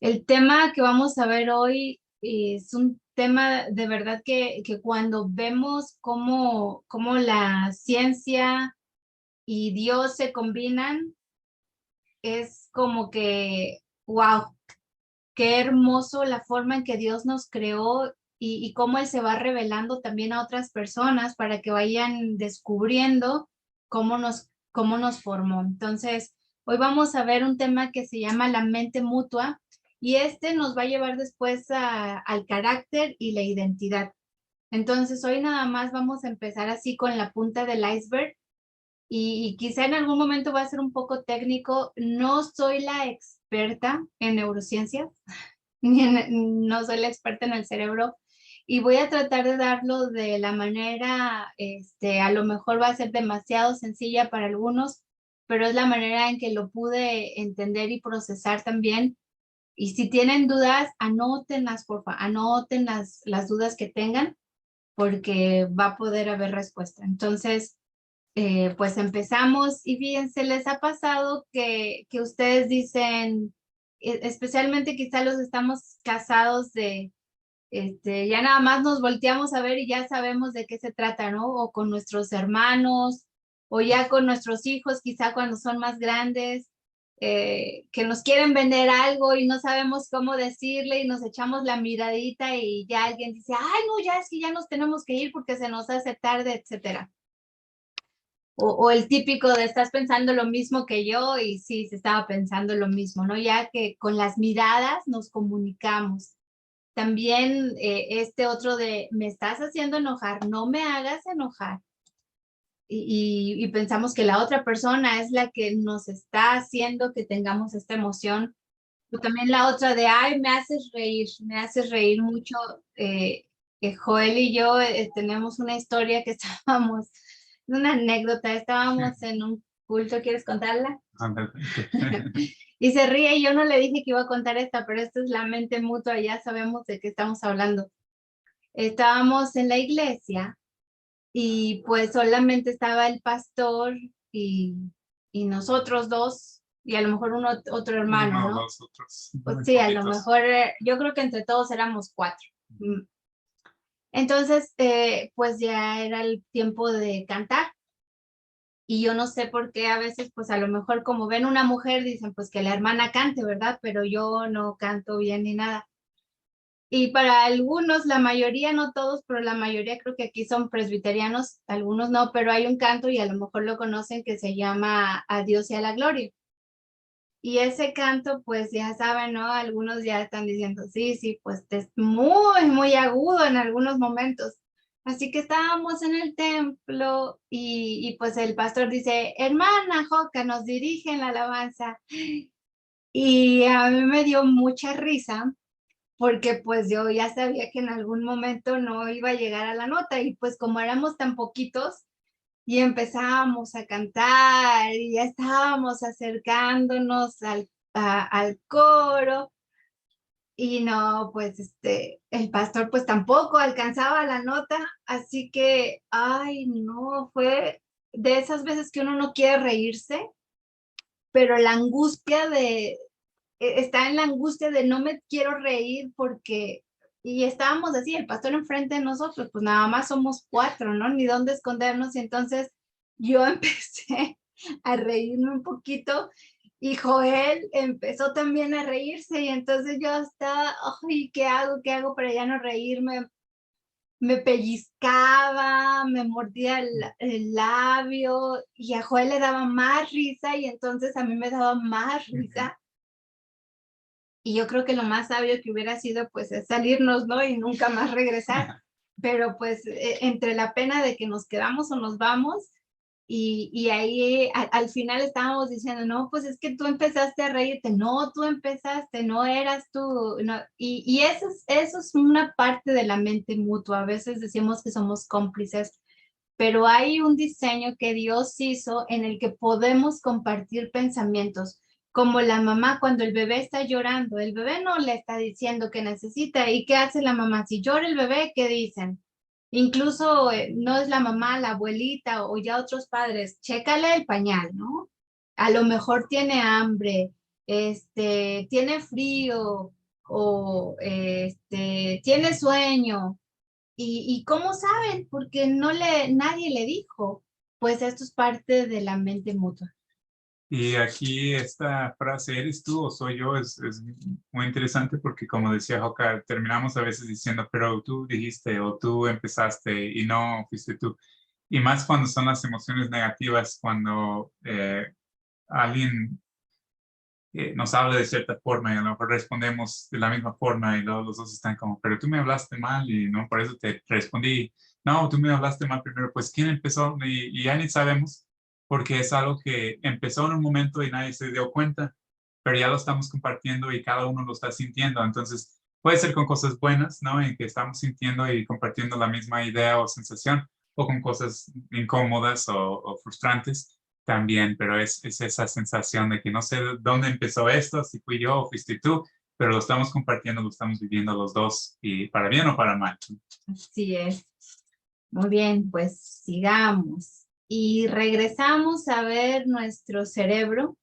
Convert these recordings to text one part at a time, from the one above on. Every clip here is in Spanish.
El tema que vamos a ver hoy es un tema de verdad que cuando vemos cómo la ciencia y Dios se combinan, es como que, wow, qué hermoso la forma en que Dios nos creó y cómo Él se va revelando también a otras personas para que vayan descubriendo cómo nos formó. Entonces, hoy vamos a ver un tema que se llama la mente mutua y este nos va a llevar después al carácter y la identidad. Entonces, hoy nada más vamos a empezar así con la punta del iceberg y quizá en algún momento va a ser un poco técnico. No soy la experta en neurociencias, no soy la experta en el cerebro y voy a tratar de darlo de la manera, a lo mejor va a ser demasiado sencilla para algunos, pero es la manera en que lo pude entender y procesar también. Y si tienen dudas, anótenlas, por favor, anoten las dudas que tengan, porque va a poder haber respuesta. Entonces, pues empezamos y fíjense, les ha pasado que ustedes dicen, especialmente quizá los estamos casados ya nada más nos volteamos a ver y ya sabemos de qué se trata, ¿no? O con nuestros hermanos, o ya con nuestros hijos, quizá cuando son más grandes, que nos quieren vender algo y no sabemos cómo decirle y nos echamos la miradita y ya alguien dice, ay, no, ya es que ya nos tenemos que ir porque se nos hace tarde, etcétera. O el típico de estás pensando lo mismo que yo y sí, se estaba pensando lo mismo, ¿no? Ya que con las miradas nos comunicamos. También este otro de me estás haciendo enojar, no me hagas enojar. Y pensamos que la otra persona es la que nos está haciendo que tengamos esta emoción. O también la otra de, ay, me haces reír mucho. Joel y yo tenemos una historia que estábamos, una anécdota, estábamos en un culto, ¿quieres contarla? Ándale. Y se ríe, y yo no le dije que iba a contar esta, pero esta es la mente mutua, ya sabemos de qué estamos hablando. Estábamos en la iglesia y pues solamente estaba el pastor y, y nosotros dos y a lo mejor otro hermano, Uno o ¿no? dos otros, Pues muy sí, a lo poquitos. mejor yo creo que entre todos éramos cuatro. Entonces, pues ya era el tiempo de cantar y yo no sé por qué a veces, pues a lo mejor como ven una mujer dicen pues que la hermana cante, ¿verdad? Pero yo no canto bien ni nada. Y para algunos, la mayoría, no todos, pero la mayoría creo que aquí son presbiterianos, algunos no, pero hay un canto y a lo mejor lo conocen que se llama A Dios y a la gloria. Y ese canto, pues ya saben, ¿no? Algunos ya están diciendo, sí, sí, pues es muy, muy agudo en algunos momentos. Así que estábamos en el templo y pues el pastor dice, hermana Joca, nos dirige en la alabanza. Y a mí me dio mucha risa porque pues yo ya sabía que en algún momento no iba a llegar a la nota y pues como éramos tan poquitos y empezábamos a cantar y ya estábamos acercándonos al coro y no, pues el pastor pues tampoco alcanzaba la nota, así que, ay, no, fue de esas veces que uno no quiere reírse, pero la angustia está en la angustia de no me quiero reír porque, y estábamos así, el pastor enfrente de nosotros, pues nada más somos cuatro, ¿no? Ni dónde escondernos. Y entonces yo empecé a reírme un poquito y Joel empezó también a reírse y entonces yo estaba, ay, ¿qué hago? ¿Qué hago para ya no reírme? Me pellizcaba, me mordía el labio y a Joel le daba más risa y entonces a mí me daba más risa. Y yo creo que lo más sabio que hubiera sido, pues, es salirnos, ¿no? Y nunca más regresar. Pero, pues, entre la pena de que nos quedamos o nos vamos, y ahí al final estábamos diciendo, no, pues es que tú empezaste a reírte, no, tú empezaste, no eras tú, no. Y eso es una parte de la mente mutua. A veces decimos que somos cómplices, pero hay un diseño que Dios hizo en el que podemos compartir pensamientos, como la mamá cuando el bebé está llorando, el bebé no le está diciendo que necesita. ¿Y qué hace la mamá? Si llora el bebé, ¿qué dicen? Incluso no es la mamá, la abuelita o ya otros padres, chécale el pañal, ¿no? A lo mejor tiene hambre, tiene frío o tiene sueño. ¿Y cómo saben? Porque nadie le dijo. Pues esto es parte de la mente mutua. Y aquí esta frase, ¿eres tú o soy yo? Es muy interesante porque como decía Joca, terminamos a veces diciendo, pero tú dijiste o tú empezaste y no fuiste tú. Y más cuando son las emociones negativas, cuando alguien nos habla de cierta forma y a lo mejor respondemos de la misma forma y luego los dos están como, pero tú me hablaste mal y no, por eso te respondí, no, tú me hablaste mal primero, pues ¿quién empezó? Y ya ni sabemos porque es algo que empezó en un momento y nadie se dio cuenta, pero ya lo estamos compartiendo y cada uno lo está sintiendo, entonces puede ser con cosas buenas, ¿no? En que estamos sintiendo y compartiendo la misma idea o sensación, o con cosas incómodas o frustrantes también, pero es esa sensación de que no sé dónde empezó esto, si fui yo o fuiste tú, pero lo estamos compartiendo, lo estamos viviendo los dos, y para bien o para mal. Así es. Muy bien, pues sigamos. Y regresamos a ver nuestro cerebro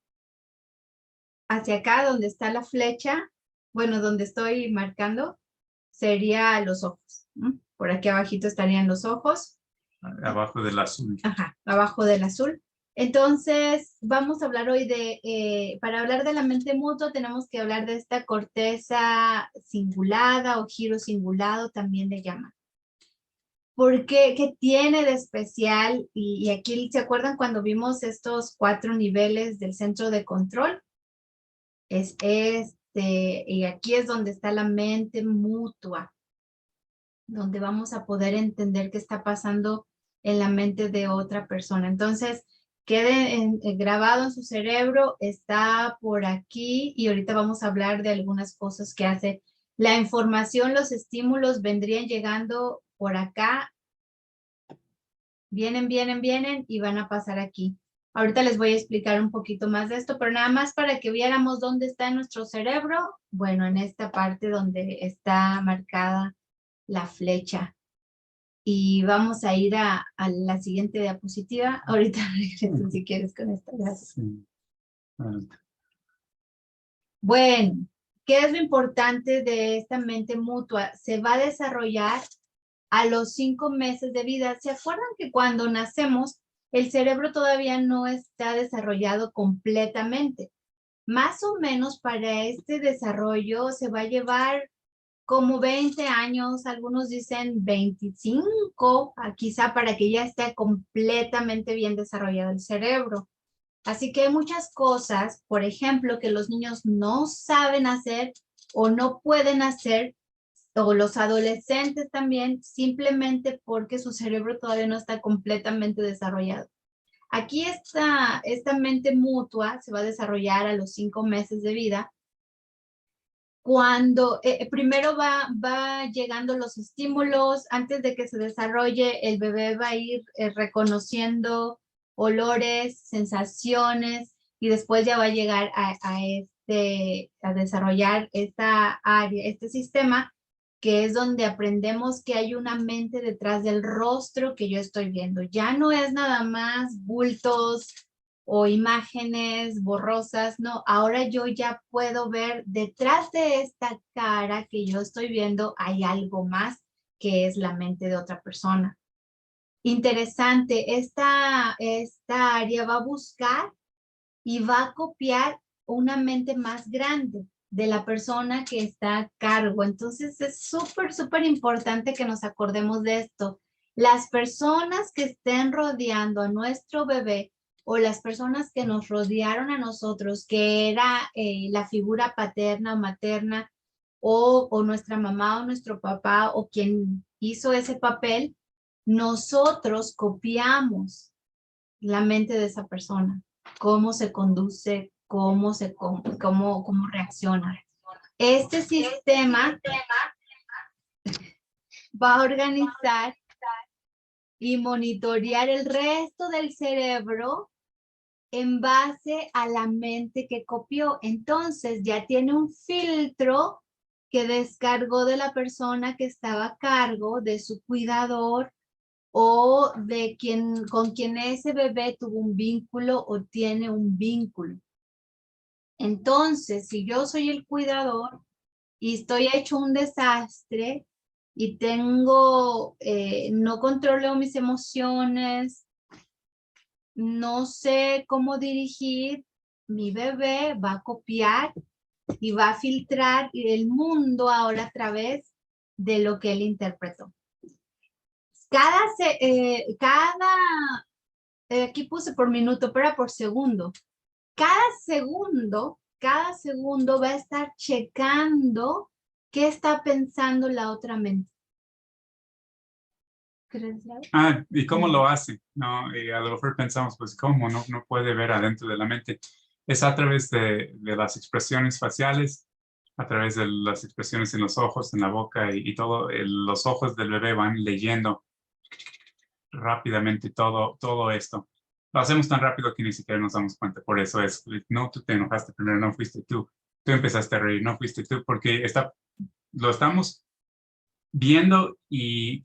hacia acá, donde está la flecha, bueno, donde estoy marcando, sería los ojos. ¿No? Por aquí abajito estarían los ojos. Abajo del azul. Ajá, abajo del azul. Entonces, vamos a hablar hoy para hablar de la mente mutua, tenemos que hablar de esta corteza cingulada o giro cingulado, también le llaman. ¿Por qué? ¿Qué tiene de especial? Y aquí, ¿se acuerdan cuando vimos estos 4 niveles del centro de control? Es y aquí es donde está la mente mutua, donde vamos a poder entender qué está pasando en la mente de otra persona. Entonces, quede grabado en su cerebro, está por aquí y ahorita vamos a hablar de algunas cosas que hace. La información, los estímulos vendrían llegando por acá, vienen y van a pasar aquí. Ahorita les voy a explicar un poquito más de esto, pero nada más para que viéramos dónde está nuestro cerebro. Bueno, en esta parte donde está marcada la flecha. Y vamos a ir a la siguiente diapositiva. Ahorita regreso si quieres con esta. Gracias. Sí. Bueno, ¿qué es lo importante de esta mente mutua? Se va a desarrollar a los 5 meses de vida. ¿Se acuerdan que cuando nacemos el cerebro todavía no está desarrollado completamente? Más o menos para este desarrollo se va a llevar como 20 años, algunos dicen 25, quizá para que ya esté completamente bien desarrollado el cerebro. Así que hay muchas cosas, por ejemplo, que los niños no saben hacer o no pueden hacer, o los adolescentes también, simplemente porque su cerebro todavía no está completamente desarrollado. Aquí esta mente mutua se va a desarrollar a los 5 meses de vida, cuando primero va llegando los estímulos, antes de que se desarrolle, el bebé va a ir reconociendo olores, sensaciones, y después ya va a llegar a desarrollar esta área, este sistema, que es donde aprendemos que hay una mente detrás del rostro que yo estoy viendo. Ya no es nada más bultos o imágenes borrosas, no, ahora yo ya puedo ver detrás de esta cara que yo estoy viendo hay algo más que es la mente de otra persona. Interesante, esta área va a buscar y va a copiar una mente más grande de la persona que está a cargo. Entonces es súper importante que nos acordemos de esto. Las personas que estén rodeando a nuestro bebé o las personas que nos rodearon a nosotros, que era la figura paterna o materna, o nuestra mamá o nuestro papá o quien hizo ese papel, nosotros copiamos la mente de esa persona, cómo se conduce, cómo reacciona. Este sistema va a organizar y monitorear el resto del cerebro en base a la mente que copió. Entonces ya tiene un filtro que descargó de la persona que estaba a cargo, de su cuidador o de con quien ese bebé tuvo un vínculo o tiene un vínculo. Entonces, si yo soy el cuidador y estoy hecho un desastre y tengo, no controlo mis emociones, no sé cómo dirigir, mi bebé va a copiar y va a filtrar el mundo ahora a través de lo que él interpretó. Aquí puse por minuto, pero era por segundo. Cada segundo va a estar checando qué está pensando la otra mente. ¿Crees, Lau? ¿Y cómo lo hace? No, y a lo mejor pensamos, pues, ¿cómo? No puede ver adentro de la mente. Es a través de las expresiones faciales, a través de las expresiones en los ojos, en la boca y todo. Los ojos del bebé van leyendo rápidamente todo esto. Lo hacemos tan rápido que ni siquiera nos damos cuenta. Por eso es, no, tú te enojaste primero, no fuiste tú. Tú empezaste a reír, no fuiste tú, porque lo estamos viendo y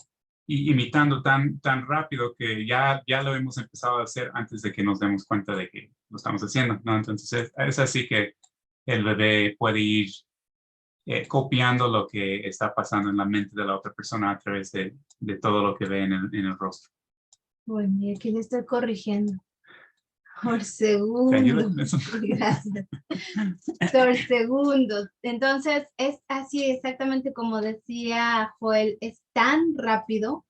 imitando tan rápido que ya lo hemos empezado a hacer antes de que nos demos cuenta de que lo estamos haciendo, ¿no? Entonces es así que el bebé puede ir copiando lo que está pasando en la mente de la otra persona a través de todo lo que ve en el rostro. Bueno, y aquí le estoy corrigiendo. Por ¿Te ayuda segundo. con eso? Gracias. Por segundo. Entonces, es así exactamente como decía Joel, es tan rápido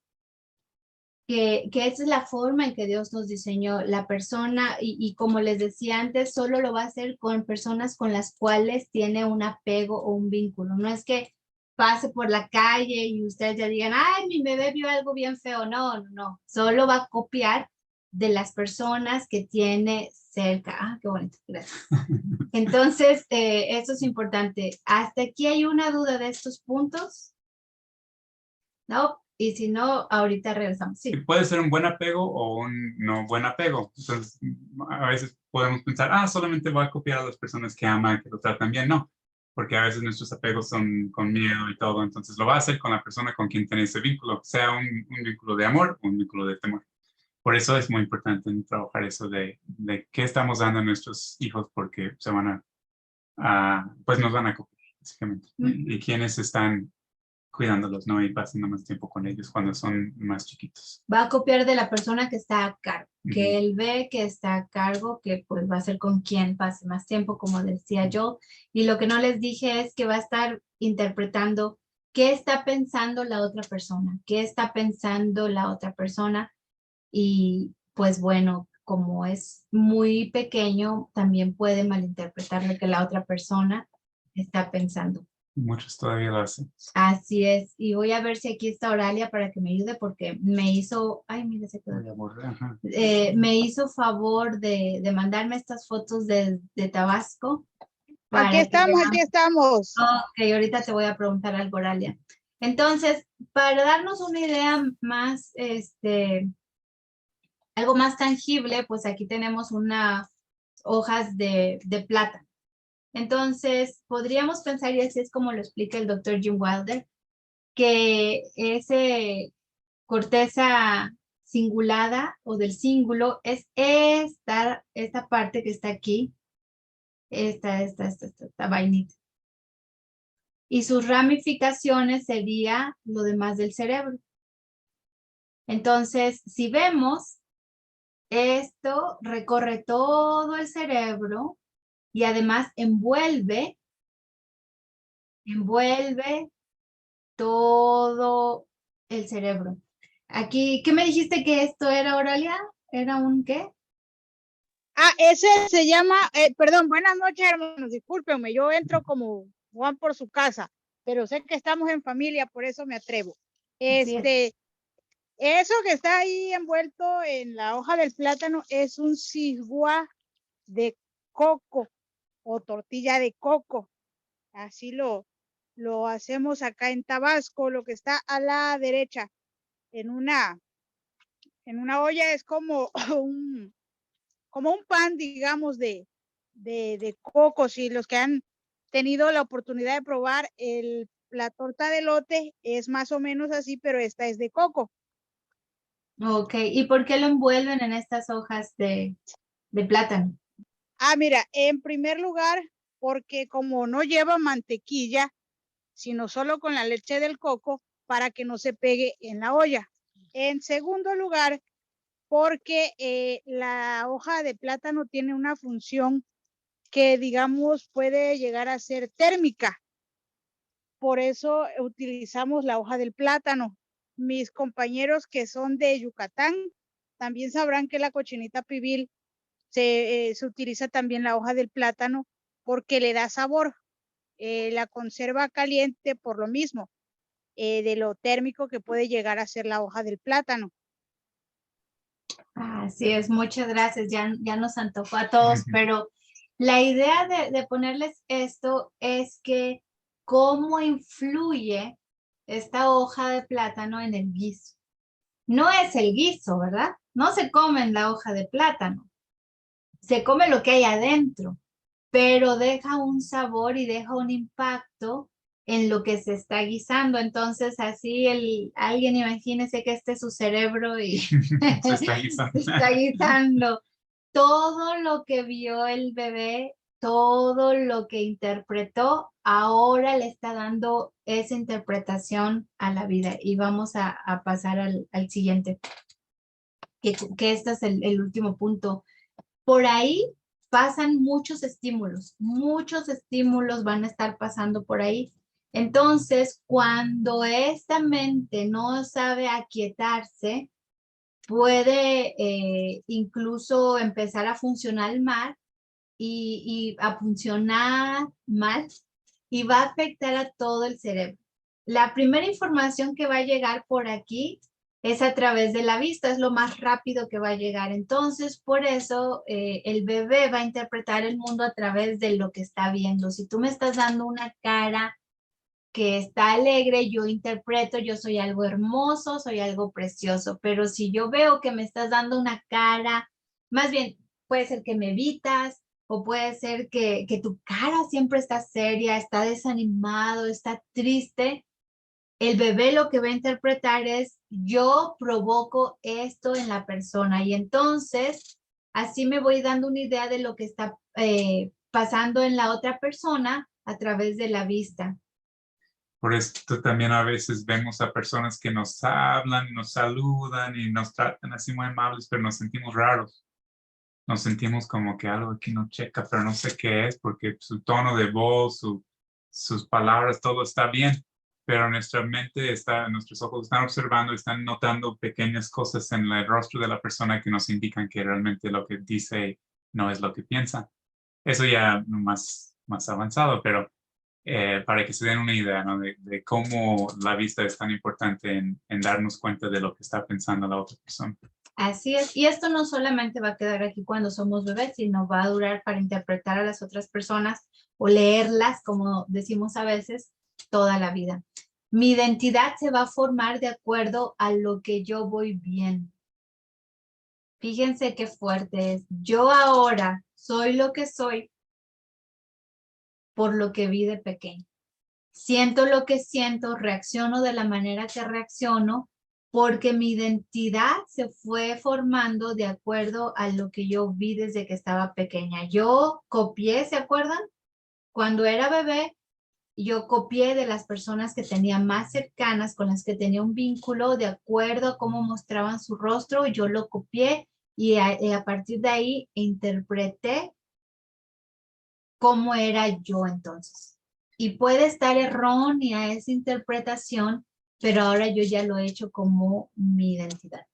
que esa es la forma en que Dios nos diseñó. La persona, y como les decía antes, solo lo va a hacer con personas con las cuales tiene un apego o un vínculo. No es que pase por la calle y ustedes ya digan, ay, mi bebé vio algo bien feo. No. Solo va a copiar de las personas que tiene cerca. Ah, qué bonito, gracias. Entonces, eso es importante. ¿Hasta aquí hay una duda de estos puntos? ¿No? Y si no, ahorita regresamos. Sí. Puede ser un buen apego o un no buen apego. Entonces, a veces podemos pensar, solamente voy a copiar a las personas que aman, que lo tratan bien. No, porque a veces nuestros apegos son con miedo y todo. Entonces, lo va a hacer con la persona con quien tiene ese vínculo, sea un vínculo de amor o un vínculo de temor. Por eso es muy importante trabajar eso de qué estamos dando a nuestros hijos, porque se van pues nos van a copiar, básicamente. Y quienes están cuidándolos, ¿no? Y pasando más tiempo con ellos cuando son más chiquitos. Va a copiar de la persona que está a cargo, que Ujú. él ve que está a cargo, que pues va a ser con quien pase más tiempo, como decía yo. Y lo que no les dije es que va a estar interpretando qué está pensando la otra persona, qué está pensando la otra persona. Y pues bueno, como es muy pequeño, también puede malinterpretar lo que la otra persona está pensando. Muchos todavía lo hacen. Así es, y voy a ver si aquí está Oralia para que me ayude porque me hizo, ay, mira, se quedó. Ajá. Me hizo favor de mandarme estas fotos de Tabasco. Aquí estamos. Ok, ahorita te voy a preguntar algo, Oralia. Entonces, para darnos una idea más, algo más tangible, pues aquí tenemos unas hojas de plátano. Entonces, podríamos pensar, y así es como lo explica el doctor Jim Wilder, que ese corteza cingulada o del cíngulo es esta parte que está aquí, esta vainita. Y sus ramificaciones sería lo demás del cerebro. Entonces, si vemos, esto recorre todo el cerebro y además envuelve todo el cerebro. Aquí, ¿qué me dijiste que esto era, Oralia? ¿Era un qué? Ese se llama, perdón, buenas noches, hermanos, discúlpenme, yo entro como Juan por su casa, pero sé que estamos en familia, por eso me atrevo. Eso que está ahí envuelto en la hoja del plátano es un cigua de coco o tortilla de coco. Así lo hacemos acá en Tabasco, lo que está a la derecha, en una olla es como un pan, digamos, de cocos, y los que han tenido la oportunidad de probar la torta de elote es más o menos así, pero esta es de coco. Ok, ¿y por qué lo envuelven en estas hojas de plátano? Mira, en primer lugar, porque como no lleva mantequilla, sino solo con la leche del coco, para que no se pegue en la olla. En segundo lugar, porque la hoja de plátano tiene una función que, digamos, puede llegar a ser térmica. Por eso utilizamos la hoja del plátano. Mis compañeros que son de Yucatán también sabrán que la cochinita pibil se utiliza también la hoja del plátano porque le da sabor. La conserva caliente por lo mismo, de lo térmico que puede llegar a ser la hoja del plátano. Así es, muchas gracias, ya nos antojó a todos, pero la idea de ponerles esto es que cómo influye esta hoja de plátano en el guiso. No es el guiso, ¿verdad? No se come en la hoja de plátano, se come lo que hay adentro, pero deja un sabor y deja un impacto en lo que se está guisando. Entonces, así alguien imagínese que este es su cerebro y Se está guisando. se está guisando. Todo lo que vio el bebé, todo lo que interpretó, ahora le está dando esa interpretación a la vida. Y vamos a pasar al siguiente, que este es el último punto. Por ahí pasan muchos estímulos van a estar pasando por ahí. Entonces, cuando esta mente no sabe aquietarse, puede incluso empezar a funcionar mal y a funcionar mal y va a afectar a todo el cerebro. La primera información que va a llegar por aquí es a través de la vista, es lo más rápido que va a llegar. Entonces, por eso el bebé va a interpretar el mundo a través de lo que está viendo. Si tú me estás dando una cara que está alegre, yo interpreto, yo soy algo hermoso, soy algo precioso, pero si yo veo que me estás dando una cara, más bien puede ser que me evitas, o puede ser que tu cara siempre está seria, está desanimado, está triste, el bebé lo que va a interpretar es, yo provoco esto en la persona, y entonces así me voy dando una idea de lo que está pasando en la otra persona a través de la vista. Por esto también a veces vemos a personas que nos hablan, nos saludan y nos tratan así muy amables, pero nos sentimos raros. Nos sentimos como que algo aquí no checa, pero no sé qué es, porque su tono de voz, sus palabras, todo está bien, pero nuestra mente está, nuestros ojos están observando, están notando pequeñas cosas en el rostro de la persona que nos indican que realmente lo que dice no es lo que piensa. Eso ya más avanzado, pero para que se den una idea, ¿no? de cómo la vista es tan importante en darnos cuenta de lo que está pensando la otra persona. Así es, y esto no solamente va a quedar aquí cuando somos bebés, sino va a durar para interpretar a las otras personas o leerlas, como decimos a veces, toda la vida. Mi identidad se va a formar de acuerdo a lo que yo voy viendo. Fíjense qué fuerte es. Yo ahora soy lo que soy por lo que vi de pequeño. Siento lo que siento, reacciono de la manera que reacciono, porque mi identidad se fue formando de acuerdo a lo que yo vi desde que estaba pequeña. Yo copié, ¿se acuerdan? Cuando era bebé, yo copié de las personas que tenía más cercanas, con las que tenía un vínculo, de acuerdo a cómo mostraban su rostro, yo lo copié y a partir de ahí interpreté cómo era yo entonces. Y puede estar errónea esa interpretación, pero ahora yo ya lo he hecho como mi identidad.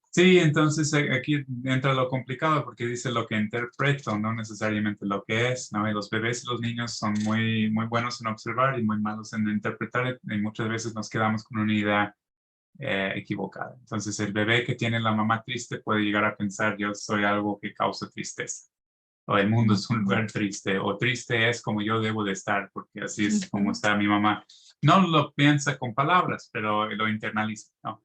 Sí, entonces aquí entra lo complicado porque dice lo que interpreto, no necesariamente lo que es, ¿no? Y los bebés y los niños son muy buenos en observar y muy malos en interpretar, y muchas veces nos quedamos con una idea equivocada. Entonces el bebé que tiene la mamá triste puede llegar a pensar, yo soy algo que causa tristeza, o el mundo es un lugar triste, o triste es como yo debo de estar, porque así es como está mi mamá. No lo piensa con palabras, pero lo internaliza, ¿no?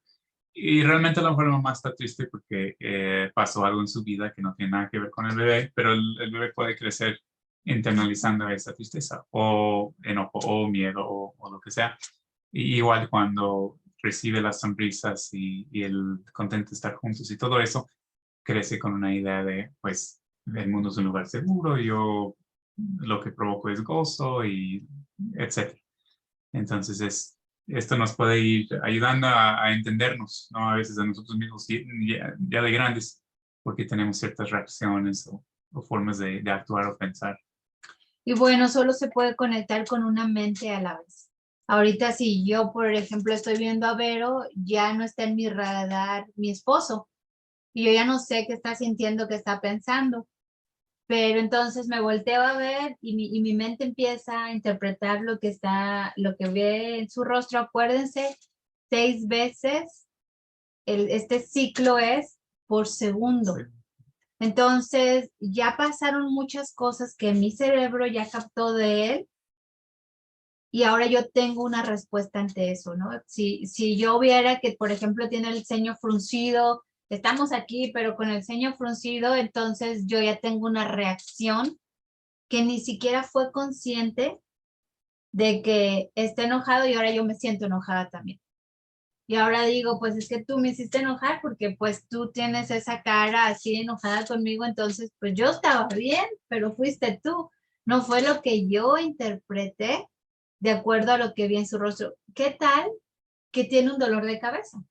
Y realmente a lo mejor la mamá está triste porque pasó algo en su vida que no tiene nada que ver con el bebé, pero el bebé puede crecer internalizando esa tristeza, o enojo, o miedo, o lo que sea. Y igual cuando recibe las sonrisas y el contento de estar juntos y todo eso, crece con una idea de, pues, el mundo es un lugar seguro, yo lo que provoco es gozo y etcétera. Entonces esto nos puede ir ayudando a entendernos, ¿no? A veces a nosotros mismos ya de grandes, porque tenemos ciertas reacciones o formas de actuar o pensar. Y bueno, solo se puede conectar con una mente a la vez. Ahorita si yo, por ejemplo, estoy viendo a Vero, ya no está en mi radar mi esposo. Y yo ya no sé qué está sintiendo, qué está pensando. Pero entonces me volteo a ver y mi mente empieza a interpretar lo que ve en su rostro. Acuérdense, 6 veces este ciclo es por segundo. Sí. Entonces ya pasaron muchas cosas que mi cerebro ya captó de él y ahora yo tengo una respuesta ante eso, ¿no? Si yo viera que, por ejemplo, tiene el ceño fruncido, estamos aquí, pero con el ceño fruncido, entonces yo ya tengo una reacción que ni siquiera fue consciente de que esté enojado y ahora yo me siento enojada también. Y ahora digo, pues es que tú me hiciste enojar porque pues tú tienes esa cara así enojada conmigo, entonces pues yo estaba bien, pero fuiste tú. No fue lo que yo interpreté de acuerdo a lo que vi en su rostro. ¿Qué tal que tiene un dolor de cabeza?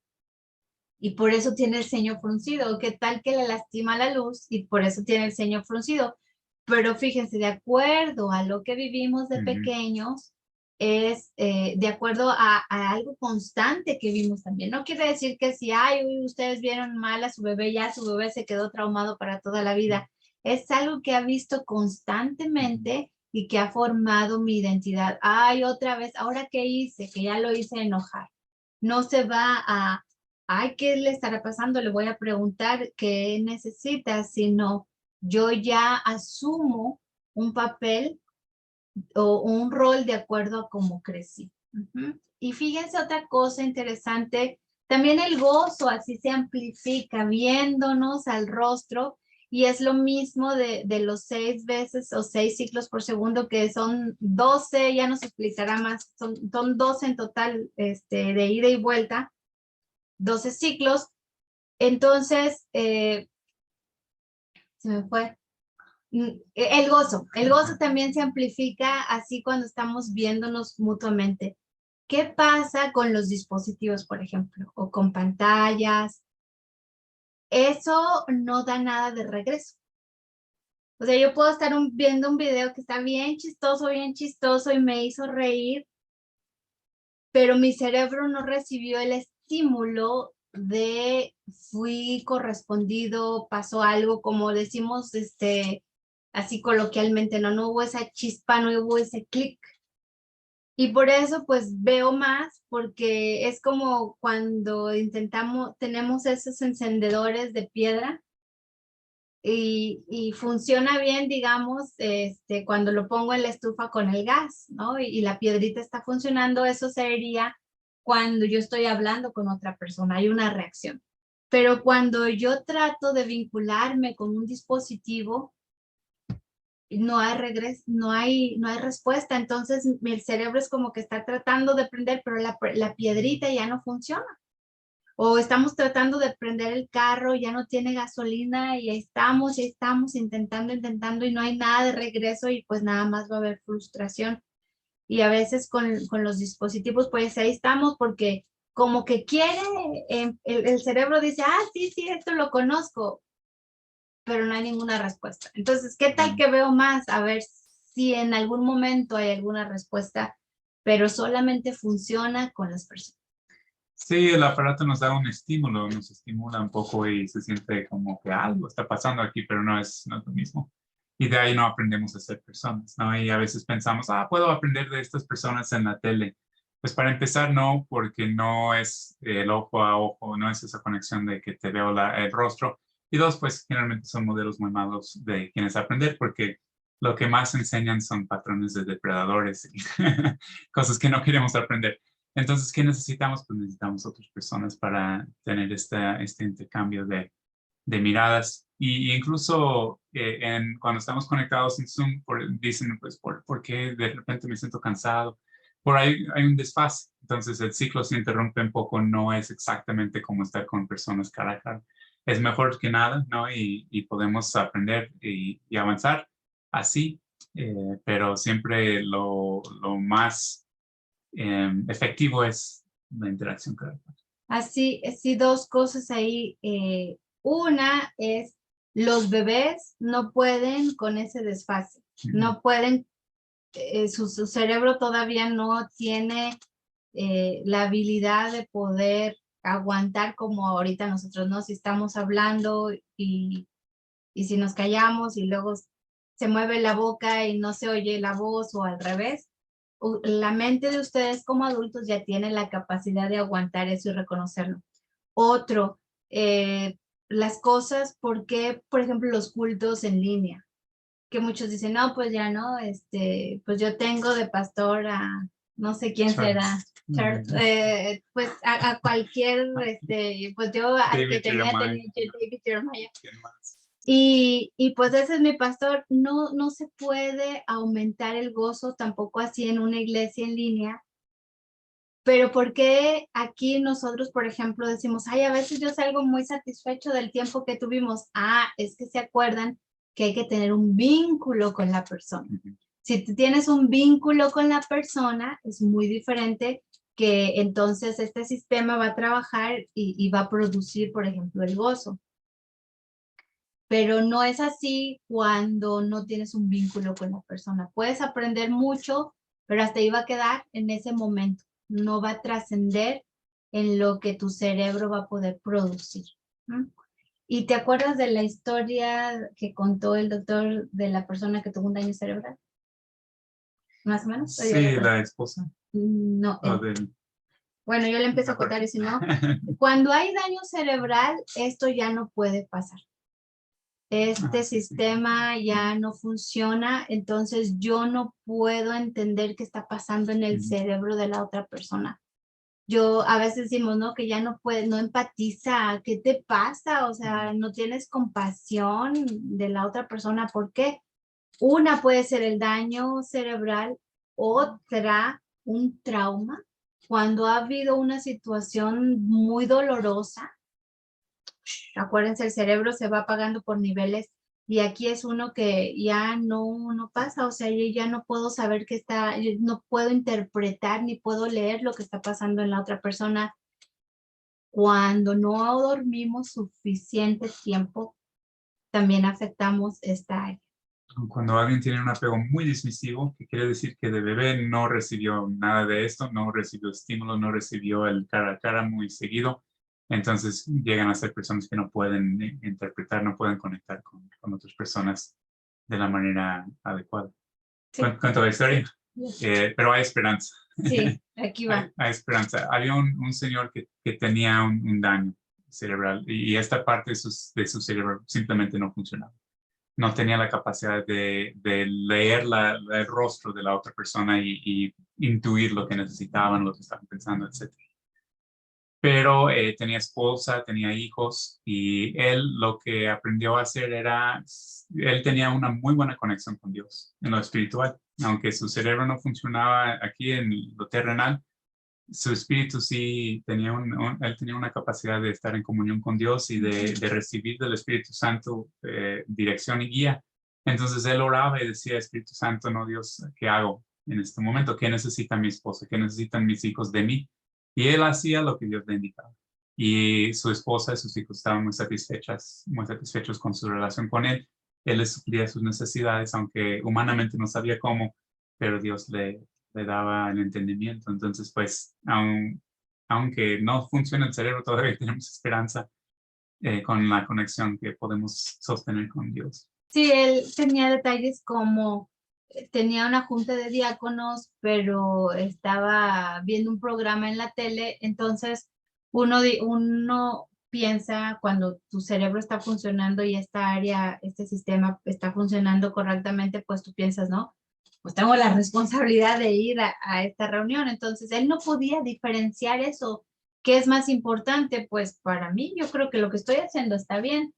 Y por eso tiene el ceño fruncido. ¿Qué tal que le lastima la luz y por eso tiene el ceño fruncido? Pero fíjense, de acuerdo a lo que vivimos de pequeños, es de acuerdo a algo constante que vimos también. No quiere decir que si, ay, ustedes vieron mal a su bebé, ya su bebé se quedó traumado para toda la vida. Es algo que ha visto constantemente y que ha formado mi identidad. Ay, otra vez, ¿ahora qué hice? Que ya lo hice enojar. No se va a, ay, ¿qué le estará pasando? Le voy a preguntar qué necesita, sino yo ya asumo un papel o un rol de acuerdo a cómo crecí. Y fíjense otra cosa interesante, también el gozo así se amplifica viéndonos al rostro y es lo mismo de los 6 veces o 6 ciclos por segundo que son 12, ya nos explicará más, son 12 en total de ida y vuelta, 12 ciclos. Entonces, se me fue. El gozo también se amplifica así cuando estamos viéndonos mutuamente. ¿Qué pasa con los dispositivos, por ejemplo, o con pantallas? Eso no da nada de regreso. O sea, yo puedo estar viendo un video que está bien chistoso y me hizo reír, pero mi cerebro no recibió el estímulo de fui correspondido, pasó algo, como decimos, así coloquialmente, no hubo esa chispa, no hubo ese clic. Y por eso pues veo más, porque es como cuando tenemos esos encendedores de piedra y funciona bien, digamos, cuando lo pongo en la estufa con el gas, ¿no? Y la piedrita está funcionando, eso sería cuando yo estoy hablando con otra persona, hay una reacción. Pero cuando yo trato de vincularme con un dispositivo, no hay regreso, no hay respuesta. Entonces el cerebro es como que está tratando de prender, pero la piedrita ya no funciona. O estamos tratando de prender el carro, ya no tiene gasolina y ahí estamos intentando y no hay nada de regreso y pues nada más va a haber frustración. Y a veces con los dispositivos pues ahí estamos porque como que quiere, el cerebro dice, sí, esto lo conozco, pero no hay ninguna respuesta. Entonces, ¿qué tal que veo más? A ver si en algún momento hay alguna respuesta, pero solamente funciona con las personas. Sí, el aparato nos da un estímulo, nos estimula un poco y se siente como que algo está pasando aquí, pero no es lo mismo. Y de ahí no aprendemos a ser personas, ¿no? Y a veces pensamos, puedo aprender de estas personas en la tele. Pues para empezar, no, porque no es el ojo a ojo, no es esa conexión de que te veo el rostro. Y dos, pues generalmente son modelos muy malos de quienes aprender, porque lo que más enseñan son patrones de depredadores, cosas que no queremos aprender. Entonces, ¿qué necesitamos? Pues necesitamos otras personas para tener este intercambio de miradas. Y incluso cuando estamos conectados en Zoom, dicen, pues, ¿por qué de repente me siento cansado? Por ahí hay un desfase. Entonces, el ciclo se interrumpe un poco, no es exactamente como estar con personas cara a cara. Es mejor que nada, ¿no? Y podemos aprender y avanzar así. pero siempre lo más efectivo es la interacción cara a cara. Así, sí, dos cosas ahí. Una es, los bebés no pueden con ese desfase, no pueden, su cerebro todavía no tiene la habilidad de poder aguantar como ahorita nosotros, ¿no? Si estamos hablando y si nos callamos y luego se mueve la boca y no se oye la voz o al revés, la mente de ustedes como adultos ya tiene la capacidad de aguantar eso y reconocerlo. Otro, las cosas, ¿por qué, por ejemplo, los cultos en línea? Que muchos dicen, no, pues ya no, pues yo tengo de pastor a no sé quién será, pues a cualquier, pues yo al que tenía David Jeremiah. Y pues ese es mi pastor. No se puede aumentar el gozo tampoco así en una iglesia en línea. Pero ¿por qué aquí nosotros, por ejemplo, decimos, ay, a veces yo salgo muy satisfecho del tiempo que tuvimos? Ah, es que se acuerdan que hay que tener un vínculo con la persona. Si tú tienes un vínculo con la persona, es muy diferente que entonces este sistema va a trabajar y va a producir, por ejemplo, el gozo. Pero no es así cuando no tienes un vínculo con la persona. Puedes aprender mucho, pero hasta ahí va a quedar en ese momento. No va a trascender en lo que tu cerebro va a poder producir. ¿Y te acuerdas de la historia que contó el doctor de la persona que tuvo un daño cerebral? ¿Más o menos? Sí, la esposa. No. Bueno, yo le empiezo a contar y si no. Cuando hay daño cerebral, esto ya no puede pasar. Este sistema ya no funciona, entonces yo no puedo entender qué está pasando en el cerebro de la otra persona. Yo a veces decimos, ¿no? Que ya no puede, no empatiza, ¿qué te pasa? O sea, no tienes compasión de la otra persona. ¿Por qué? Una puede ser el daño cerebral, otra un trauma. Cuando ha habido una situación muy dolorosa, acuérdense, el cerebro se va apagando por niveles y aquí es uno que ya no pasa, o sea, yo ya no puedo saber qué está, yo no puedo interpretar ni puedo leer lo que está pasando en la otra persona. Cuando no dormimos suficiente tiempo, también afectamos esta área. Cuando alguien tiene un apego muy dismisivo, que quiere decir que de bebé no recibió nada de esto, no recibió estímulo, no recibió el cara a cara muy seguido, entonces llegan a ser personas que no pueden interpretar, no pueden conectar con otras personas de la manera adecuada. Sí. Cuento la historia, pero hay esperanza. Sí, aquí va. Hay esperanza. Había un señor que tenía un daño cerebral y esta parte de su cerebro simplemente no funcionaba. No tenía la capacidad de leer el rostro de la otra persona y intuir lo que necesitaban, lo que estaban pensando, etc. Pero tenía esposa, tenía hijos y él lo que aprendió a hacer era, él tenía una muy buena conexión con Dios en lo espiritual. Aunque su cerebro no funcionaba aquí en lo terrenal, su espíritu sí tenía él tenía una capacidad de estar en comunión con Dios y de recibir del Espíritu Santo dirección y guía. Entonces él oraba y decía, Espíritu Santo, no Dios, ¿qué hago en este momento? ¿Qué necesita mi esposa? ¿Qué necesitan mis hijos de mí? Y él hacía lo que Dios le indicaba. Y su esposa y sus hijos estaban muy satisfechos con su relación con él. Él les suplía sus necesidades, aunque humanamente no sabía cómo, pero Dios le daba el entendimiento. Entonces, pues, aunque no funcione el cerebro, todavía tenemos esperanza con la conexión que podemos sostener con Dios. Sí, él tenía detalles como tenía una junta de diáconos, pero estaba viendo un programa en la tele, entonces uno piensa cuando tu cerebro está funcionando y esta área, este sistema está funcionando correctamente, pues tú piensas, ¿no? Pues tengo la responsabilidad de ir a esta reunión. Entonces, él no podía diferenciar eso. ¿Qué es más importante? Pues para mí, yo creo que lo que estoy haciendo está bien,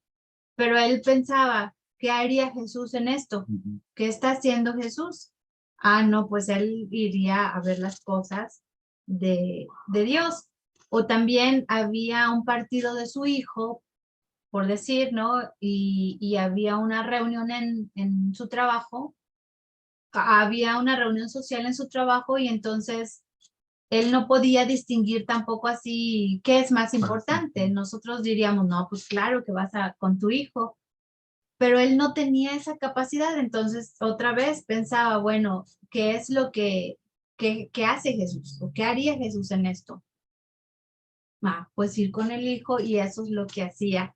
pero él pensaba, ¿qué haría Jesús en esto? ¿Qué está haciendo Jesús? Ah, no, pues él iría a ver las cosas de Dios. O también había un partido de su hijo, por decir, ¿no? Y había una reunión en su trabajo había una reunión social en su trabajo y entonces él no podía distinguir tampoco así qué es más importante. Nosotros diríamos, no, pues claro que vas con tu hijo, pero él no tenía esa capacidad. Entonces otra vez pensaba, bueno, ¿qué es lo que hace Jesús? ¿O qué haría Jesús en esto? Pues ir con el hijo y eso es lo que hacía.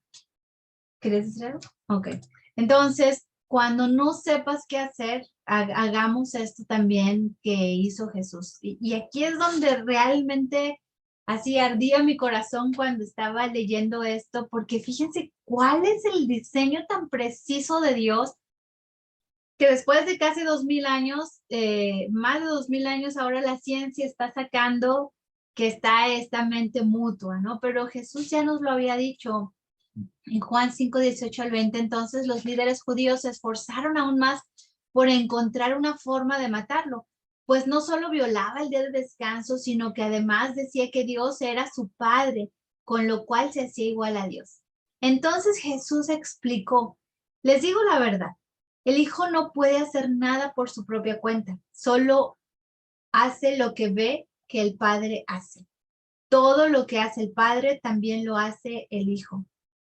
¿Quieres decir algo? Ok. Entonces, cuando no sepas qué hacer, hagamos esto también que hizo Jesús. Y aquí es donde realmente así ardía mi corazón cuando estaba leyendo esto, porque fíjense cuál es el diseño tan preciso de Dios, que después de casi 2000 años, más de 2000 años, ahora la ciencia está sacando que está esta mente mutua, ¿no? Pero Jesús ya nos lo había dicho. En Juan 5, 18 al 20, entonces los líderes judíos se esforzaron aún más por encontrar una forma de matarlo, pues no solo violaba el día de descanso, sino que además decía que Dios era su padre, con lo cual se hacía igual a Dios. Entonces Jesús explicó, les digo la verdad, el hijo no puede hacer nada por su propia cuenta, solo hace lo que ve que el padre hace. Todo lo que hace el padre también lo hace el hijo.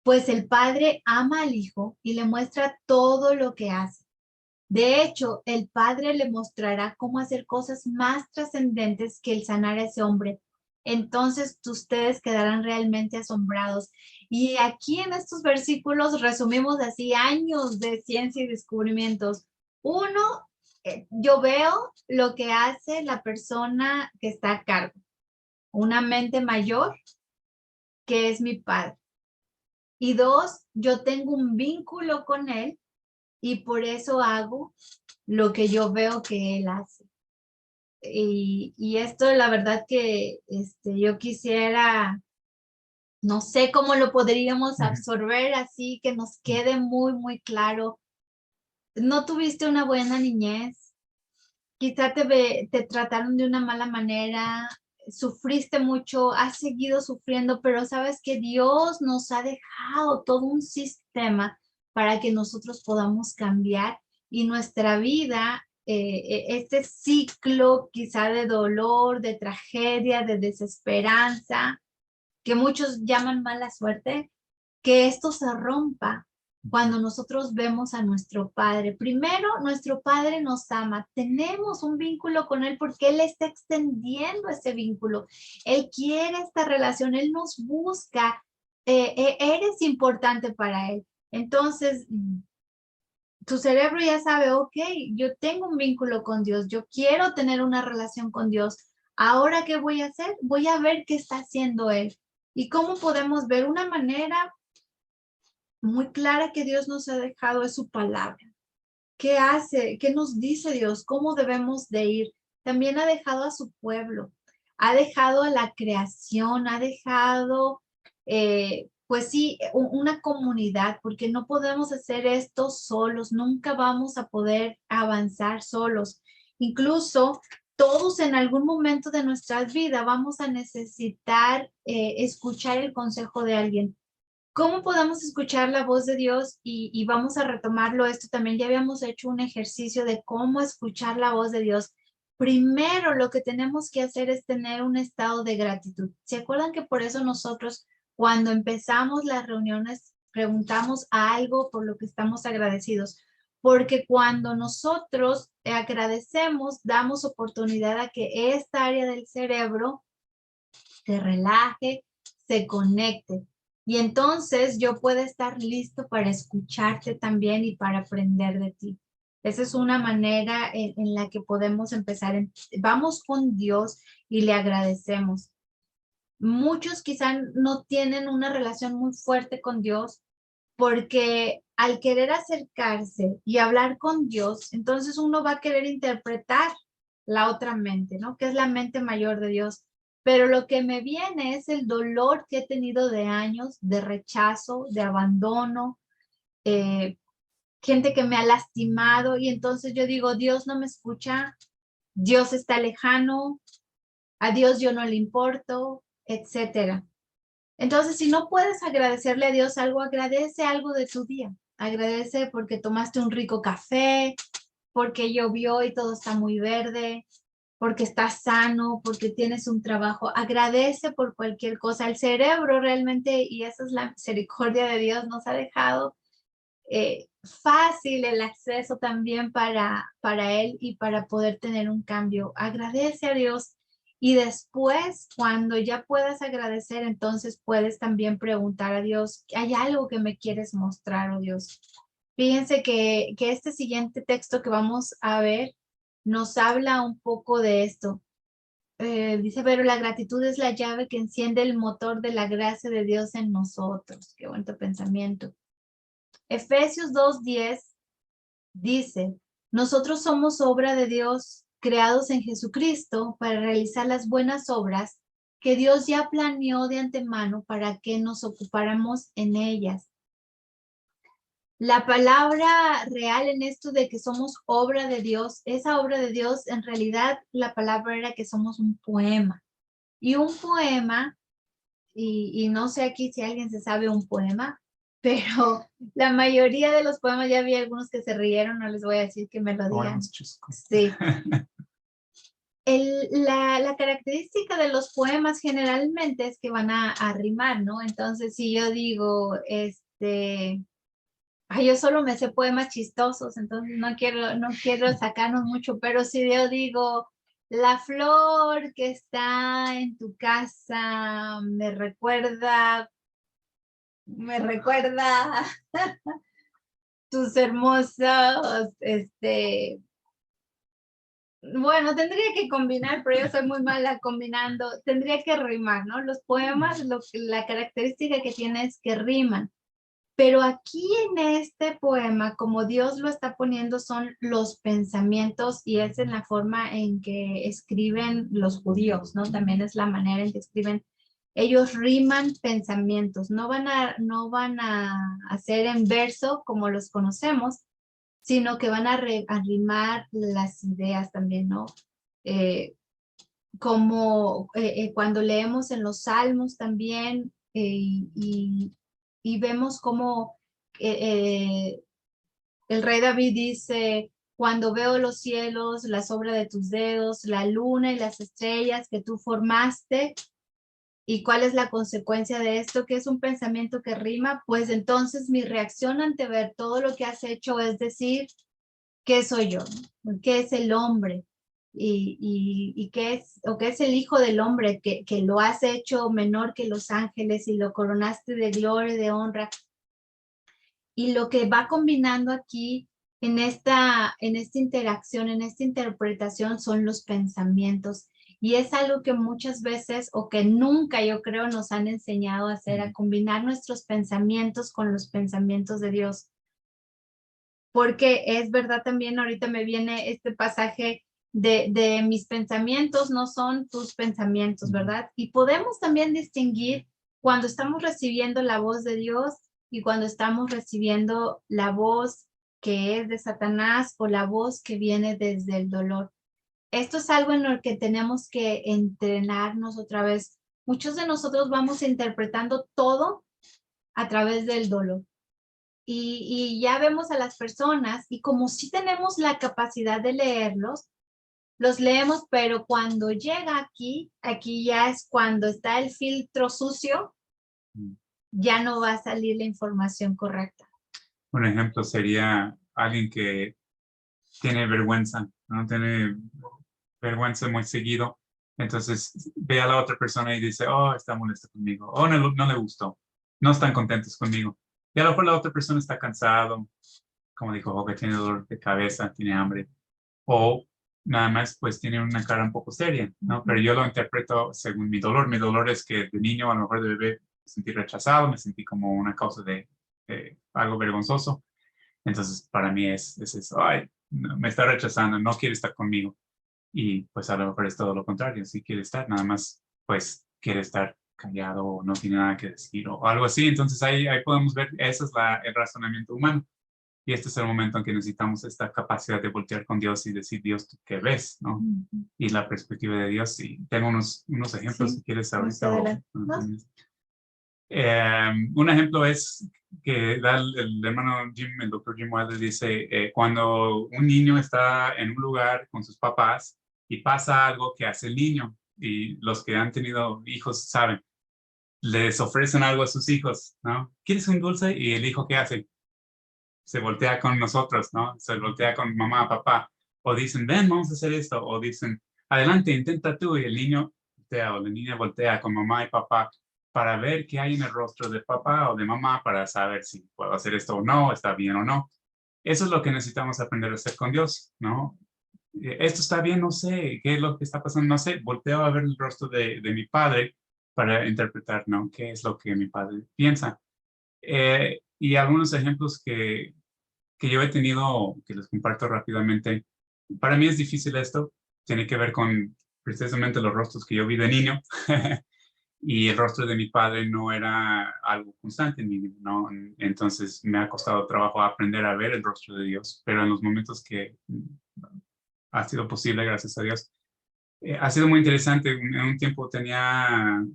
Pues el padre ama al hijo y le muestra todo lo que hace. De hecho, el padre le mostrará cómo hacer cosas más trascendentes que el sanar a ese hombre. Entonces ustedes quedarán realmente asombrados. Y aquí en estos versículos resumimos así años de ciencia y descubrimientos. Uno, yo veo lo que hace la persona que está a cargo. Una mente mayor que es mi padre. Y dos, yo tengo un vínculo con él y por eso hago lo que yo veo que él hace. Y esto la verdad que yo quisiera, no sé cómo lo podríamos absorber así, que nos quede muy, muy claro. No tuviste una buena niñez, quizá te trataron de una mala manera, sufriste mucho, has seguido sufriendo, pero sabes que Dios nos ha dejado todo un sistema para que nosotros podamos cambiar y nuestra vida, este ciclo quizá de dolor, de tragedia, de desesperanza, que muchos llaman mala suerte, que esto se rompa cuando nosotros vemos a nuestro Padre. Primero, nuestro Padre nos ama, tenemos un vínculo con Él porque Él está extendiendo ese vínculo. Él quiere esta relación, Él nos busca, eres importante para Él. Entonces, tu cerebro ya sabe, ok, yo tengo un vínculo con Dios, yo quiero tener una relación con Dios. Ahora, ¿qué voy a hacer? Voy a ver qué está haciendo Él. ¿Y cómo podemos ver? Una manera muy clara que Dios nos ha dejado es su palabra. ¿Qué hace? ¿Qué nos dice Dios? ¿Cómo debemos de ir? También ha dejado a su pueblo, ha dejado a la creación, ha dejado, pues sí, una comunidad, porque no podemos hacer esto solos, nunca vamos a poder avanzar solos. Incluso todos en algún momento de nuestra vida vamos a necesitar escuchar el consejo de alguien. ¿Cómo podemos escuchar la voz de Dios? Y vamos a retomarlo esto también. Ya habíamos hecho un ejercicio de cómo escuchar la voz de Dios. Primero, lo que tenemos que hacer es tener un estado de gratitud. ¿Se acuerdan que por eso nosotros, cuando empezamos las reuniones, preguntamos algo por lo que estamos agradecidos? Porque cuando nosotros agradecemos, damos oportunidad a que esta área del cerebro se relaje, se conecte. Y entonces yo puedo estar listo para escucharte también y para aprender de ti. Esa es una manera en la que podemos empezar. Vamos con Dios y le agradecemos. Muchos quizás no tienen una relación muy fuerte con Dios porque al querer acercarse y hablar con Dios, entonces uno va a querer interpretar la otra mente, ¿no? Que es la mente mayor de Dios. Pero lo que me viene es el dolor que he tenido de años, de rechazo, de abandono, gente que me ha lastimado y entonces yo digo, Dios no me escucha, Dios está lejano, a Dios yo no le importo, etcétera. Entonces, si no puedes agradecerle a Dios algo, agradece algo de tu día. Agradece porque tomaste un rico café, porque llovió y todo está muy verde, porque estás sano, porque tienes un trabajo. Agradece por cualquier cosa. El cerebro realmente, y esa es la misericordia de Dios, nos ha dejado fácil el acceso también para él y para poder tener un cambio. Agradece a Dios y después, cuando ya puedas agradecer, entonces puedes también preguntar a Dios, ¿hay algo que me quieres mostrar, oh Dios? Fíjense que este siguiente texto que vamos a ver nos habla un poco de esto. Dice, pero la gratitud es la llave que enciende el motor de la gracia de Dios en nosotros. Qué bonito pensamiento. Efesios 2:10 dice, nosotros somos obra de Dios, creados en Jesucristo para realizar las buenas obras que Dios ya planeó de antemano para que nos ocupáramos en ellas. La palabra real en esto de que somos obra de Dios, esa obra de Dios, en realidad la palabra era que somos un poema. Y un poema, y no sé aquí si alguien se sabe un poema, pero la mayoría de los poemas, ya vi algunos que se rieron, no les voy a decir que me lo digan. Sí. La característica de los poemas generalmente es que van a rimar, ¿no? Entonces, si yo digo, yo solo me sé poemas chistosos, entonces no quiero sacarnos mucho, pero si yo digo, la flor que está en tu casa me recuerda tus hermosos, bueno, tendría que combinar, pero yo soy muy mala combinando, tendría que rimar, ¿no? Los poemas, la característica que tiene es que riman. Pero aquí en este poema, como Dios lo está poniendo, son los pensamientos y es en la forma en que escriben los judíos, ¿no? También es la manera en que escriben. Ellos riman pensamientos, no van a hacer en verso como los conocemos, sino que van a rimar las ideas también, ¿no? Como cuando leemos en los salmos también y vemos cómo el rey David dice, cuando veo los cielos, la obra de tus dedos, la luna y las estrellas que tú formaste, ¿y cuál es la consecuencia de esto? Que es un pensamiento que rima, pues entonces mi reacción ante ver todo lo que has hecho es decir, ¿qué soy yo? ¿Qué es el hombre? Y qué es el hijo del hombre que lo has hecho menor que los ángeles y lo coronaste de gloria y de honra. Y lo que va combinando aquí en esta interacción, en esta interpretación son los pensamientos. Y es algo que muchas veces o que nunca yo creo nos han enseñado a hacer, a combinar nuestros pensamientos con los pensamientos de Dios. Porque es verdad también, ahorita me viene este pasaje de mis pensamientos no son tus pensamientos, ¿verdad? Y podemos también distinguir cuando estamos recibiendo la voz de Dios y cuando estamos recibiendo la voz que es de Satanás o la voz que viene desde el dolor. Esto es algo en lo que tenemos que entrenarnos otra vez. Muchos de nosotros vamos interpretando todo a través del dolor. Y ya vemos a las personas y como si tenemos la capacidad de leerlos, los leemos, pero cuando llega aquí ya es cuando está el filtro sucio, ya no va a salir la información correcta. Un ejemplo sería alguien que tiene vergüenza, ¿no? Tiene vergüenza muy seguido. Entonces ve a la otra persona y dice, oh, está molesto conmigo, oh, no le gustó, no están contentos conmigo. Y a lo mejor la otra persona está cansado, como dijo, o que tiene dolor de cabeza, tiene hambre, o nada más pues tiene una cara un poco seria, ¿no? Pero yo lo interpreto según mi dolor. Mi dolor es que de niño, a lo mejor de bebé, me sentí rechazado, me sentí como una causa de algo vergonzoso. Entonces para mí es eso, ay, no, me está rechazando, no quiere estar conmigo. Y pues a lo mejor es todo lo contrario, sí quiere estar, nada más pues quiere estar callado o no tiene nada que decir o algo así. Entonces ahí podemos ver, ese es el razonamiento humano. Y este es el momento en que necesitamos esta capacidad de voltear con Dios y decir, Dios, ¿tú qué ves? ¿No? Y la perspectiva de Dios. Y tengo unos ejemplos, si quieres ahorita. Un ejemplo es que da el hermano Jim, el doctor Jim Wilder dice, cuando un niño está en un lugar con sus papás y pasa algo que hace el niño, y los que han tenido hijos saben, les ofrecen algo a sus hijos, ¿no? ¿Quieres un dulce? Y el hijo, ¿qué hace? Se voltea con nosotros, ¿no? Se voltea con mamá, papá. O dicen, ven, vamos a hacer esto. O dicen, adelante, intenta tú. Y el niño voltea o la niña voltea con mamá y papá para ver qué hay en el rostro de papá o de mamá para saber si puedo hacer esto o no, está bien o no. Eso es lo que necesitamos aprender a hacer con Dios, ¿no? Esto está bien, no sé, qué es lo que está pasando, no sé. Volteo a ver el rostro de mi padre para interpretar, ¿no? ¿Qué es lo que mi padre piensa? Y algunos ejemplos que yo he tenido, que les comparto rápidamente. Para mí es difícil esto, tiene que ver con precisamente los rostros que yo vi de niño, y el rostro de mi padre no era algo constante en mí, ¿no? Entonces me ha costado trabajo aprender a ver el rostro de Dios, pero en los momentos que ha sido posible, gracias a Dios, ha sido muy interesante. En un tiempo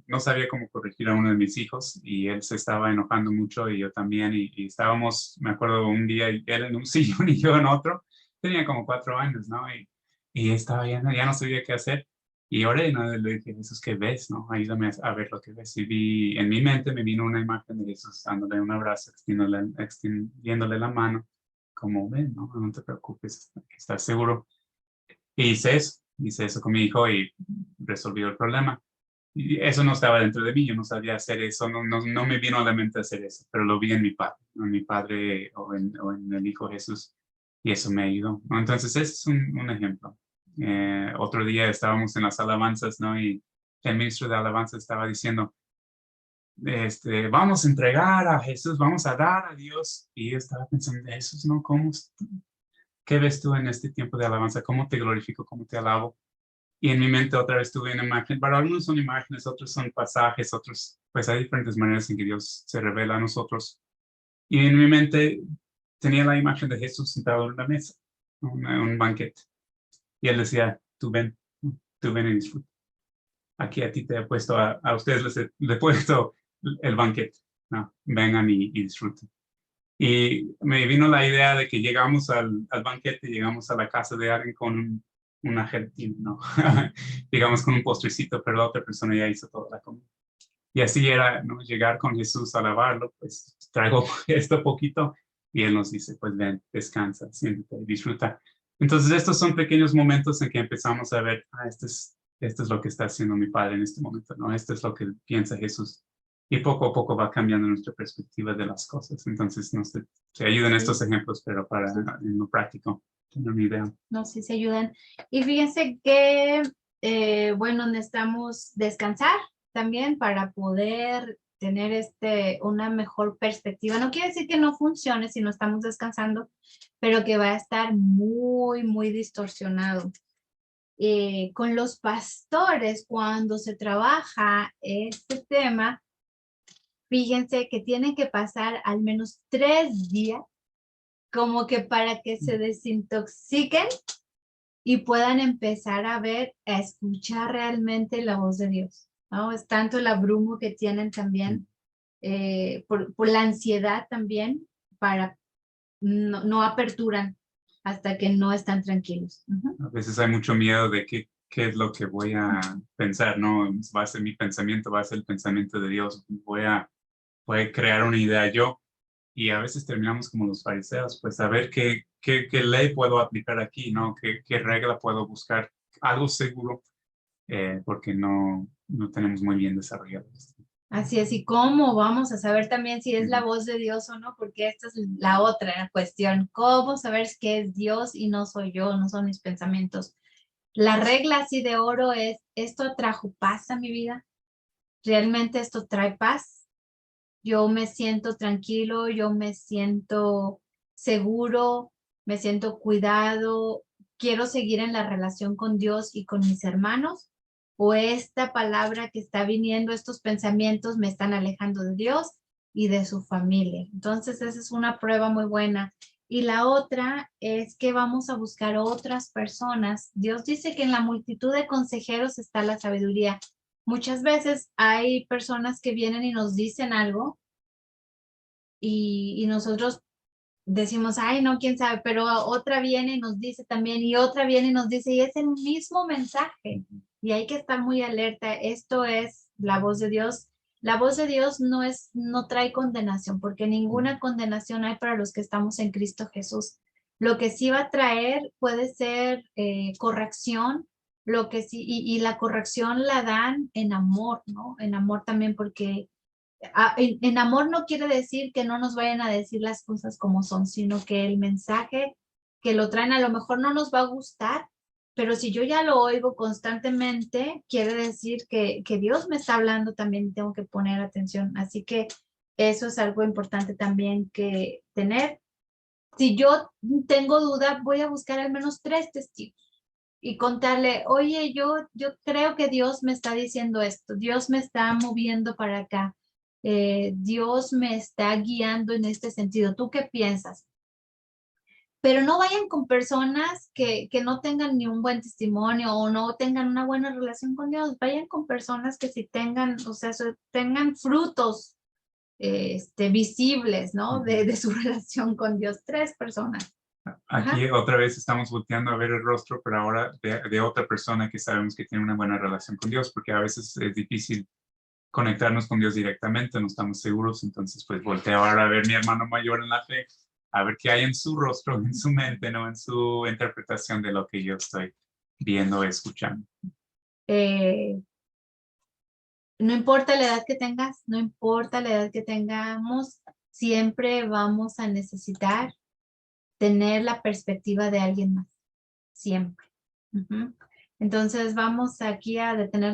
no sabía cómo corregir a uno de mis hijos y él se estaba enojando mucho y yo también. Y estábamos, me acuerdo un día, él en un sillón y yo en otro. Tenía como 4 años, ¿no? Y estaba ya no sabía qué hacer. Y oré, ¿no? Le dije, Jesús, ¿qué ves, no? Ayúdame a ver lo que ves. Y en mi mente me vino una imagen de Jesús dándole un abrazo, extendiéndole la mano, como, ven, no, no te preocupes, estás seguro. Y hice eso con mi hijo y resolvió el problema. Y eso no estaba dentro de mí, yo no sabía hacer eso, no me vino a la mente hacer eso, pero lo vi en mi padre, ¿no? En mi padre o en el Hijo Jesús, y eso me ayudó, ¿no? Entonces, ese es un ejemplo. Otro día estábamos en las alabanzas, ¿no? Y el ministro de alabanza estaba diciendo, vamos a entregar a Jesús, vamos a dar a Dios. Y yo estaba pensando, Jesús, ¿no? ¿Qué ves tú en este tiempo de alabanza? ¿Cómo te glorifico? ¿Cómo te alabo? Y en mi mente otra vez tuve una imagen. Para algunos son imágenes, otros son pasajes, otros, pues hay diferentes maneras en que Dios se revela a nosotros. Y en mi mente tenía la imagen de Jesús sentado en una mesa, un banquete. Y él decía, tú ven y disfruta. Aquí a ti te he puesto, a ustedes les he puesto el banquete, ¿no? Vengan y disfruten. Y me vino la idea de que llegamos al banquete, llegamos a la casa de alguien con una gelatina, ¿no? Llegamos con un postrecito, pero la otra persona ya hizo toda la comida. Y así era, ¿no? Llegar con Jesús a alabarlo, pues traigo esto poquito y Él nos dice, pues ven, descansa, siéntate, disfruta. Entonces estos son pequeños momentos en que empezamos a ver, esto es lo que está haciendo mi Padre en este momento, ¿no? Esto es lo que piensa Jesús. Y poco a poco va cambiando nuestra perspectiva de las cosas. Entonces, no sé, se ayudan estos ejemplos, pero para en lo práctico, tener una idea. No, sí se ayudan. Y fíjense que, bueno, necesitamos descansar también para poder tener una mejor perspectiva. No quiere decir que no funcione si no estamos descansando, pero que va a estar muy, muy distorsionado. Con los pastores, cuando se trabaja este tema, fíjense que tienen que pasar al menos 3 días como que para que se desintoxiquen y puedan empezar a escuchar realmente la voz de Dios, ¿no? Es tanto el abrumo que tienen también, por la ansiedad también, no aperturan hasta que no están tranquilos. A veces hay mucho miedo de qué es lo que voy a pensar, ¿no? Va a ser mi pensamiento, va a ser el pensamiento de Dios, voy a crear una idea yo. Y a veces terminamos como los fariseos, pues a ver qué ley puedo aplicar aquí, ¿no? ¿Qué regla puedo buscar? Algo seguro, porque no tenemos muy bien desarrollado esto. Así es, y cómo vamos a saber también si es la voz de Dios o no, porque esta es la otra cuestión. ¿Cómo saber que es Dios y no soy yo, no son mis pensamientos? La regla así de oro es, ¿esto trajo paz a mi vida? ¿Realmente esto trae paz? Yo me siento tranquilo, yo me siento seguro, me siento cuidado, quiero seguir en la relación con Dios y con mis hermanos, o esta palabra que está viniendo, estos pensamientos me están alejando de Dios y de su familia. Entonces esa es una prueba muy buena. Y la otra es que vamos a buscar otras personas. Dios dice que en la multitud de consejeros está la sabiduría. Muchas veces hay personas que vienen y nos dicen algo y nosotros decimos, ay, no, quién sabe, pero otra viene y nos dice también, y otra viene y nos dice, y es el mismo mensaje, y hay que estar muy alerta. Esto es la voz de Dios. La voz de Dios no trae condenación, porque ninguna condenación hay para los que estamos en Cristo Jesús. Lo que sí va a traer puede ser corrección, lo que sí, y la corrección la dan en amor, ¿no? En amor también, porque en amor no quiere decir que no nos vayan a decir las cosas como son, sino que el mensaje que lo traen a lo mejor no nos va a gustar, pero si yo ya lo oigo constantemente, quiere decir que Dios me está hablando también, tengo que poner atención. Así que eso es algo importante también que tener. Si yo tengo duda, voy a buscar al menos 3 testigos y contarle, oye, yo creo que Dios me está diciendo esto, Dios me está moviendo para acá, Dios me está guiando en este sentido. ¿Tú qué piensas? Pero no vayan con personas que no tengan ni un buen testimonio o no tengan una buena relación con Dios. Vayan con personas que sí tengan, o sea, tengan frutos visibles, ¿no? De su relación con Dios. 3 personas. Aquí Ajá. otra vez estamos volteando a ver el rostro, pero ahora de otra persona que sabemos que tiene una buena relación con Dios, porque a veces es difícil conectarnos con Dios directamente, no estamos seguros, entonces pues volteo ahora a ver mi hermano mayor en la fe, a ver qué hay en su rostro, en su mente, no en su interpretación de lo que yo estoy viendo o escuchando. No importa la edad que tengas, no importa la edad que tengamos, siempre vamos a necesitar tener la perspectiva de alguien más, siempre. Entonces vamos aquí a detener